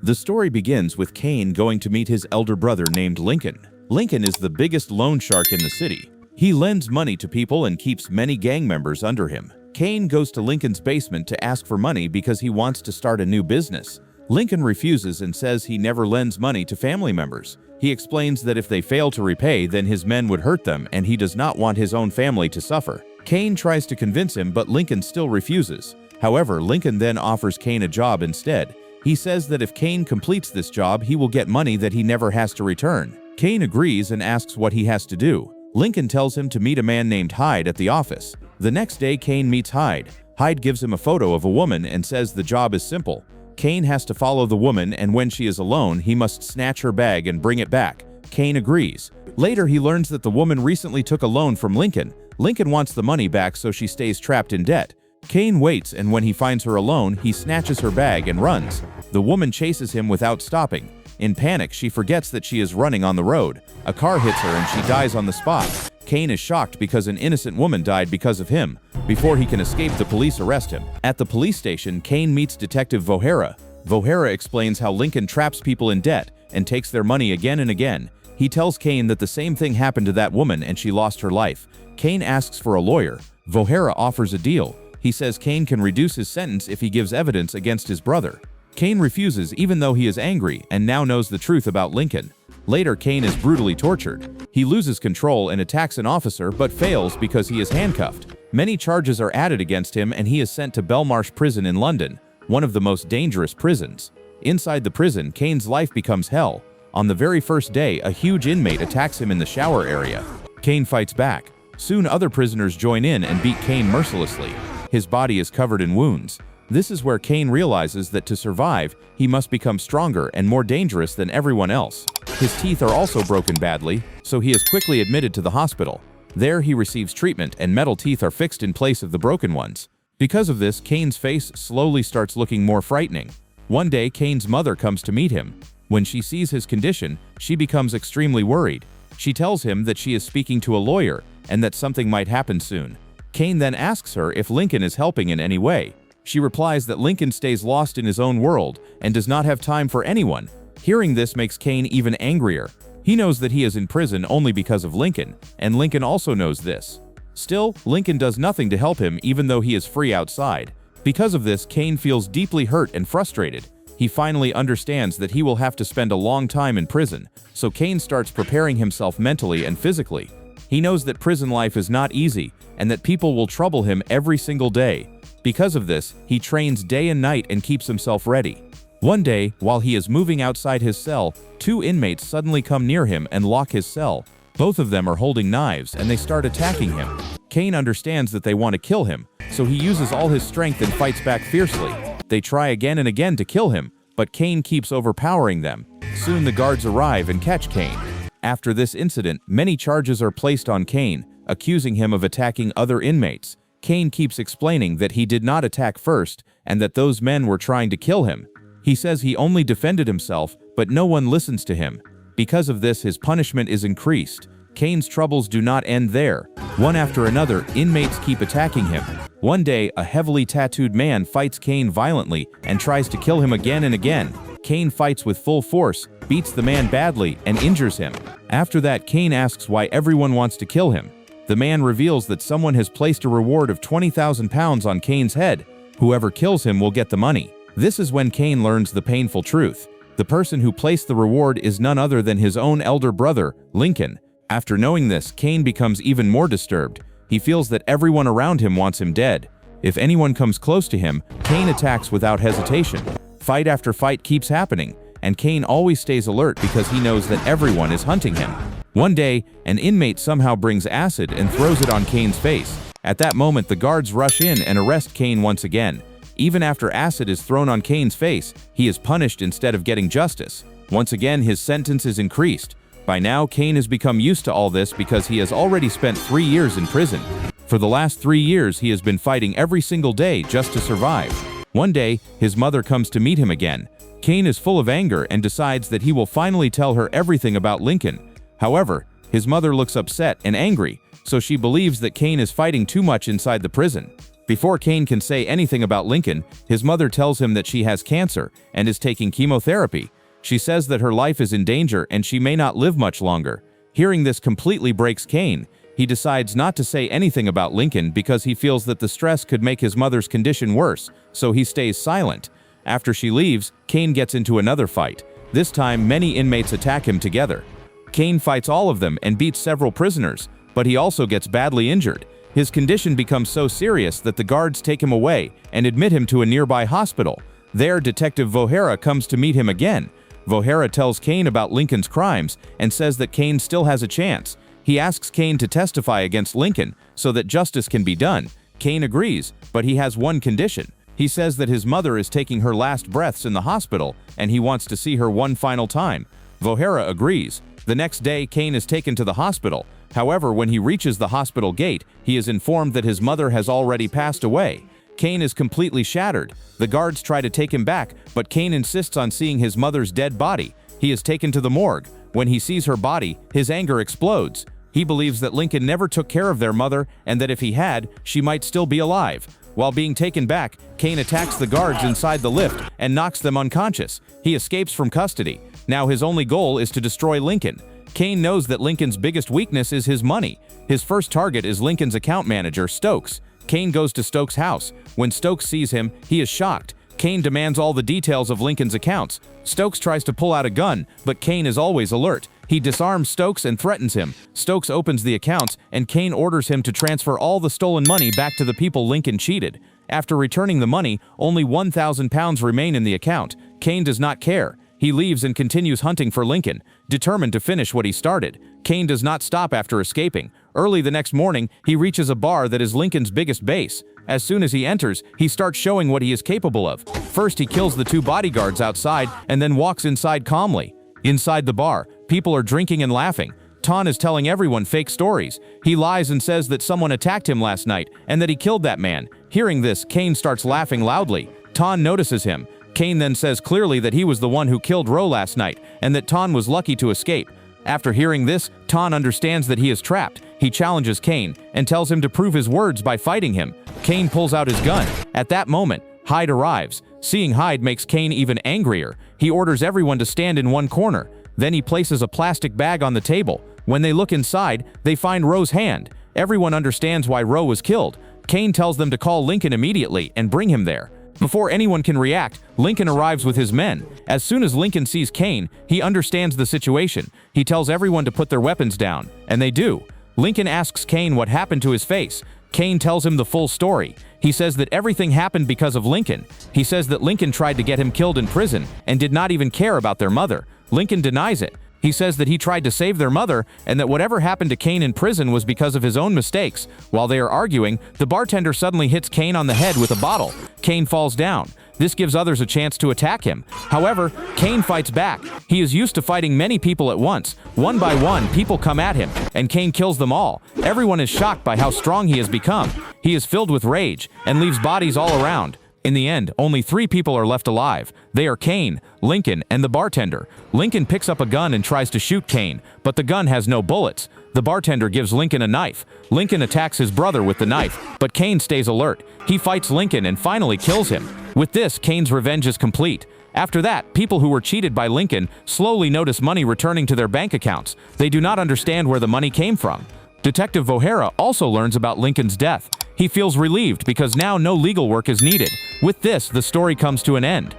The story begins with Cain going to meet his elder brother named Lincoln. Lincoln is the biggest loan shark in the city. He lends money to people and keeps many gang members under him. Cain goes to Lincoln's basement to ask for money because he wants to start a new business. Lincoln refuses and says he never lends money to family members. He explains that if they fail to repay, then his men would hurt them and he does not want his own family to suffer. Cain tries to convince him, but Lincoln still refuses. However, Lincoln then offers Cain a job instead. He says that if Cain completes this job, he will get money that he never has to return. Cain agrees and asks what he has to do. Lincoln tells him to meet a man named Hyde at the office. The next day, Cain meets Hyde. Hyde gives him a photo of a woman and says the job is simple. Cain has to follow the woman, and when she is alone, he must snatch her bag and bring it back. Cain agrees. Later, he learns that the woman recently took a loan from Lincoln. Lincoln wants the money back, so she stays trapped in debt. Cain waits, and when he finds her alone, he snatches her bag and runs. The woman chases him without stopping. In panic, she forgets that she is running on the road. A car hits her and she dies on the spot. Cain is shocked because an innocent woman died because of him. Before he can escape, the police arrest him. At the police station, Cain meets Detective Vohera. Vohera explains how Lincoln traps people in debt and takes their money again and again. He tells Cain that the same thing happened to that woman and she lost her life. Cain asks for a lawyer. Vohera offers a deal. He says Cain can reduce his sentence if he gives evidence against his brother. Cain refuses even though he is angry and now knows the truth about Lincoln. Later, Cain is brutally tortured. He loses control and attacks an officer but fails because he is handcuffed. Many charges are added against him and he is sent to Belmarsh Prison in London, one of the most dangerous prisons. Inside the prison, Cain's life becomes hell. On the very first day, a huge inmate attacks him in the shower area. Cain fights back. Soon other prisoners join in and beat Cain mercilessly. His body is covered in wounds. This is where Cain realizes that to survive, he must become stronger and more dangerous than everyone else. His teeth are also broken badly, so he is quickly admitted to the hospital. There he receives treatment and metal teeth are fixed in place of the broken ones. Because of this, Cain's face slowly starts looking more frightening. One day, Cain's mother comes to meet him. When she sees his condition, she becomes extremely worried. She tells him that she is speaking to a lawyer and that something might happen soon. Cain then asks her if Lincoln is helping in any way. She replies that Lincoln stays lost in his own world and does not have time for anyone. Hearing this makes Cain even angrier. He knows that he is in prison only because of Lincoln, and Lincoln also knows this. Still, Lincoln does nothing to help him even though he is free outside. Because of this, Cain feels deeply hurt and frustrated. He finally understands that he will have to spend a long time in prison, so Cain starts preparing himself mentally and physically. He knows that prison life is not easy and that people will trouble him every single day. Because of this, he trains day and night and keeps himself ready. One day, while he is moving outside his cell, two inmates suddenly come near him and lock his cell. Both of them are holding knives and they start attacking him. Cain understands that they want to kill him, so he uses all his strength and fights back fiercely. They try again and again to kill him, but Cain keeps overpowering them. Soon the guards arrive and catch Cain. After this incident, many charges are placed on Cain, accusing him of attacking other inmates. Cain keeps explaining that he did not attack first and that those men were trying to kill him. He says he only defended himself, but no one listens to him. Because of this, his punishment is increased. Cain's troubles do not end there. One after another, inmates keep attacking him. One day, a heavily tattooed man fights Cain violently and tries to kill him again and again. Cain fights with full force, beats the man badly, and injures him. After that, Cain asks why everyone wants to kill him. The man reveals that someone has placed a reward of 20,000 pounds on Cain's head. Whoever kills him will get the money. This is when Cain learns the painful truth. The person who placed the reward is none other than his own elder brother, Lincoln. After knowing this, Cain becomes even more disturbed. He feels that everyone around him wants him dead. If anyone comes close to him, Cain attacks without hesitation. Fight after fight keeps happening, and Cain always stays alert because he knows that everyone is hunting him. One day, an inmate somehow brings acid and throws it on Cain's face. At that moment, the guards rush in and arrest Cain once again. Even after acid is thrown on Cain's face, he is punished instead of getting justice. Once again, his sentence is increased. By now, Cain has become used to all this because he has already spent 3 years in prison. For the last 3 years, he has been fighting every single day just to survive. One day, his mother comes to meet him again. Cain is full of anger and decides that he will finally tell her everything about Lincoln. However, his mother looks upset and angry, so she believes that Cain is fighting too much inside the prison. Before Kane can say anything about Lincoln, his mother tells him that she has cancer and is taking chemotherapy. She says that her life is in danger and she may not live much longer. Hearing this completely breaks Kane. He decides not to say anything about Lincoln because he feels that the stress could make his mother's condition worse, so he stays silent. After she leaves, Kane gets into another fight. This time, many inmates attack him together. Kane fights all of them and beats several prisoners, but he also gets badly injured. His condition becomes so serious that the guards take him away and admit him to a nearby hospital. There, Detective Vohera comes to meet him again. Vohera tells Kane about Lincoln's crimes and says that Kane still has a chance. He asks Kane to testify against Lincoln so that justice can be done. Kane agrees, but he has one condition. He says that his mother is taking her last breaths in the hospital and he wants to see her one final time. Vohera agrees. The next day, Kane is taken to the hospital. However, when he reaches the hospital gate, he is informed that his mother has already passed away. Kane is completely shattered. The guards try to take him back, but Kane insists on seeing his mother's dead body. He is taken to the morgue. When he sees her body, his anger explodes. He believes that Lincoln never took care of their mother and that if he had, she might still be alive. While being taken back, Kane attacks the guards inside the lift and knocks them unconscious. He escapes from custody. Now his only goal is to destroy Lincoln. Kane knows that Lincoln's biggest weakness is his money. His first target is Lincoln's account manager, Stokes. Kane goes to Stokes' house. When Stokes sees him, he is shocked. Kane demands all the details of Lincoln's accounts. Stokes tries to pull out a gun, but Kane is always alert. He disarms Stokes and threatens him. Stokes opens the accounts, and Kane orders him to transfer all the stolen money back to the people Lincoln cheated. After returning the money, only £1,000 remain in the account. Kane does not care. He leaves and continues hunting for Lincoln, determined to finish what he started. Kane does not stop after escaping. Early the next morning, he reaches a bar that is Lincoln's biggest base. As soon as he enters, he starts showing what he is capable of. First, he kills the two bodyguards outside and then walks inside calmly. Inside the bar, people are drinking and laughing. Ton is telling everyone fake stories. He lies and says that someone attacked him last night and that he killed that man. Hearing this, Kane starts laughing loudly. Ton notices him. Kane then says clearly that he was the one who killed Roe last night and that Ton was lucky to escape. After hearing this, Ton understands that he is trapped. He challenges Kane and tells him to prove his words by fighting him. Kane pulls out his gun. At that moment, Hyde arrives. Seeing Hyde makes Kane even angrier. He orders everyone to stand in one corner. Then he places a plastic bag on the table. When they look inside, they find Roe's hand. Everyone understands why Roe was killed. Kane tells them to call Lincoln immediately and bring him there. Before anyone can react, Lincoln arrives with his men. As soon as Lincoln sees Kane, he understands the situation. He tells everyone to put their weapons down, and they do. Lincoln asks Kane what happened to his face. Kane tells him the full story. He says that everything happened because of Lincoln. He says that Lincoln tried to get him killed in prison and did not even care about their mother. Lincoln denies it. He says that he tried to save their mother and that whatever happened to Kane in prison was because of his own mistakes. While they are arguing, the bartender suddenly hits Kane on the head with a bottle. Kane falls down. This gives others a chance to attack him. However, Kane fights back. He is used to fighting many people at once. One by one, people come at him, and Kane kills them all. Everyone is shocked by how strong he has become. He is filled with rage and leaves bodies all around. In the end, only 3 people are left alive. They are Kane, Lincoln, and the bartender. Lincoln picks up a gun and tries to shoot Kane, but the gun has no bullets. The bartender gives Lincoln a knife. Lincoln attacks his brother with the knife, but Kane stays alert. He fights Lincoln and finally kills him. With this, Kane's revenge is complete. After that, people who were cheated by Lincoln slowly notice money returning to their bank accounts. They do not understand where the money came from. Detective Vohera also learns about Lincoln's death. He feels relieved because now no legal work is needed. With this, the story comes to an end.